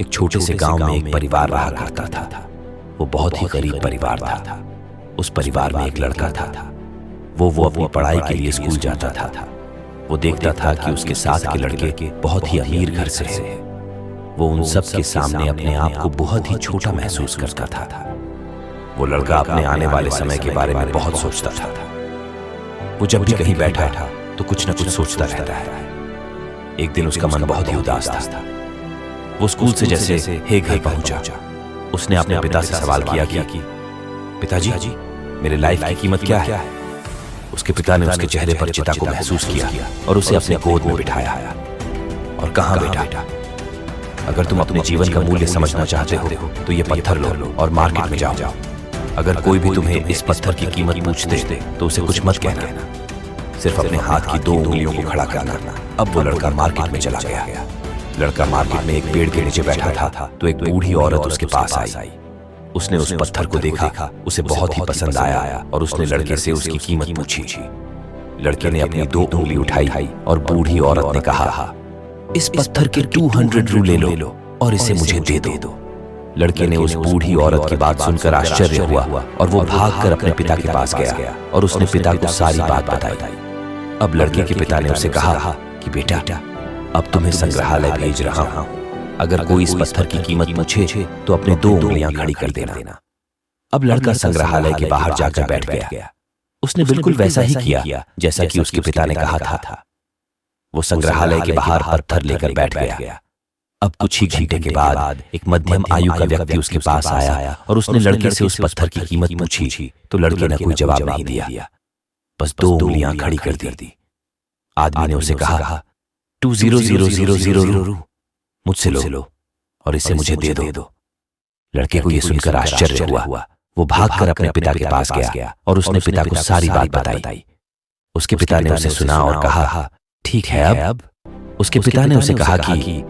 एक छोटे से गांव में एक परिवार रहा करता था। वो बहुत ही गरीब परिवार था। उस परिवार में एक लड़का था। वो अपनी पढ़ाई के लिए स्कूल जाता था। वो देखता था कि उसके साथ के लड़के बहुत ही अमीर घर से हैं। वो उन सब के सामने अपने आप को बहुत ही छोटा महसूस करता था। वो लड़का अपने आने वाले समय के बारे में बहुत सोचता था। वो जब भी कहीं बैठा तो कुछ न कुछ सोचता रहता है। एक दिन उसका मन बहुत ही उदास था। वो स्कूल से जैसे हे घर पहुंचा, उसने अपने पिता से सवाल किया कि पिताजी, मेरे लाइफ की कीमत क्या है? उसके पिता ने उसके चेहरे पर चिता को महसूस किया और उसे अपने गोद में बिठाया और कहा, बेटा, अगर तुम अपने जीवन का मूल्य समझना चाहते हो तो ये पत्थर लो और मार्केट में जाओ। अगर कोई भी तुम्हें इस पत्थर की कीमत पूछते तो उसे कुछ मत कहना, सिर्फ अपने हाथ की 2 उंगलियों को खड़ा करना। अब वो लड़का मार्केट में चला गया। लड़का मार्केट में एक पेड़ के नीचे बैठा था तो एक बूढ़ी औरत उसके पास आई। उसने उस पत्थर को देखा, उसे बहुत ही पसंद आया और उसने लड़के से उसकी कीमत पूछी। लड़के ने अपनी 2 उंगली उठाई और बूढ़ी औरत ने कहा, इस पत्थर के 200 रू ले लो और इसे मुझे दे दो। लड़के ने उस बूढ़ी औरत की बात सुनकर आश्चर्य हुआ और वो भागकर अपने पिता के पास गया और उसने पिता को सारी बात बताई। अब लड़के के पिता ने उसे कहा कि बेटा, अब तुम्हें संग्रहालय भेज रहा हूं। अगर कोई इस पत्थर की कीमत पूछे तो अपने 2 उंगलियां खड़ी कर देना। अब लड़का संग्रहालय के बाहर जाकर बैठ गया। उसने बिल्कुल वैसा ही किया जैसा कि उसके पिता ने कहा था। वो संग्रहालय के बाहर पत्थर लेकर बैठ गया। अब कुछ ही घंटे के बाद एक मध्यम आयु का व्यक्ति उसके पास आया और उसने लड़के से उस पत्थर की कीमत पूछी तो लड़के ने कोई जवाब नहीं दिया, बस 2 उंगलियां खड़ी कर दी। आदमी ने उसे कहा, 20000 मुझसे लो और इसे मुझे दे दो। लड़के को यह सुनकर आश्चर्य हुआ। वो भागकर अपने पिता के पास गया और उसने पिता को सारी बात बताई। उसके पिता ने उसे सुना और कहा, ठीक है। अब उसके पिता ने उसे कहा कि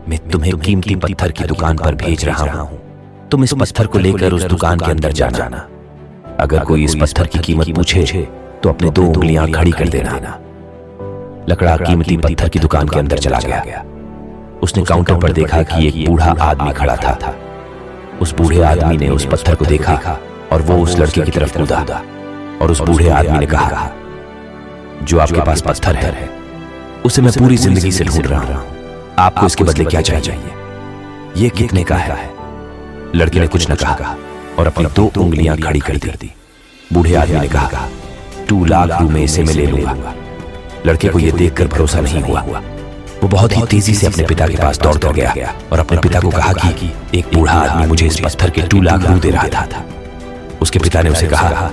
मैं तुम्हें कीमती पत्थर की दुकान पर भेज रहा हूं। तुम इस पत्थर को लेकर उस दुकान के अंदर जाना। अगर कोई इस पत्थर की कीमत पूछे तो अपने 2 उंगलियां खड़ी कर देना। लकड़ा कीमती पत्थर की दुकान के अंदर चला गया। उसने काउंटर पर देखा कि एक बूढ़ा आदमी खड़ा था। उस बूढ़े आदमी ने उस पत्थर को देखा और वो उस लड़के की तरफ कूदा और उस बूढ़े आदमी ने कहा, जो आपके पास पत्थर है उसे मैं पूरी जिंदगी से ढूंढ रहा हूं। आपको इसके बदले क्या चाहिए? ये कितने का है? लड़के ने कुछ न कहा और अपनी 2 उंगलियां खड़ी कर दी। बूढ़े आदमी ने कहा, 2 लाख रू में इसे मैं ले लूंगा। लड़के को यह देखकर भरोसा नहीं हुआ। वो बहुत ही तेजी से अपने पिता के पास दौड़ गया और अपने पिता को कहा कि एक बूढ़ा आदमी मुझे इस पत्थर के 2 लाख रू दे रहा था। उसके पिता ने उसे कहा,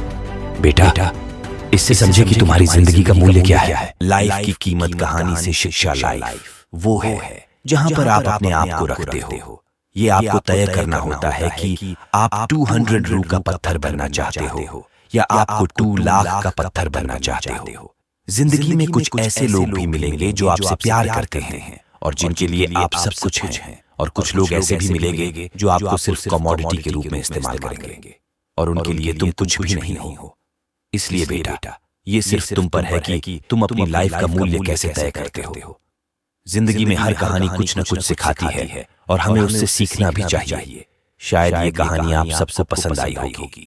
बेटा, इससे समझे कि तुम्हारी जिंदगी का मूल्य क्या है। लाइफ की कीमत कहानी से शिक्षा लाइफ वो है जहां पर आप अपने आप को रखते हो। ये आपको तय करना होता है कि आप 200 रू का पत्थर बनना चाहते हो या आपको 2 लाख का पत्थर बनना चाहते हो। जिंदगी में कुछ ऐसे लोग भी मिलेंगे जो आपसे प्यार करते हैं और जिनके लिए आप सब कुछ हैं, और कुछ लोग ऐसे भी मिलेंगे जो आपको सिर्फ कमोडिटी के रूप में इस्तेमाल करेंगे और उनके लिए तुम कुछ भी नहीं हो। इसलिए बेटा, ये सिर्फ तुम पर है कि तुम अपनी लाइफ का मूल्य कैसे तय करते हो। जिंदगी में हर कहानी कुछ न कुछ सिखाती है और हमें उससे सीखना भी चाहिए। शायद ये कहानी आप सबको पसंद आई होगी।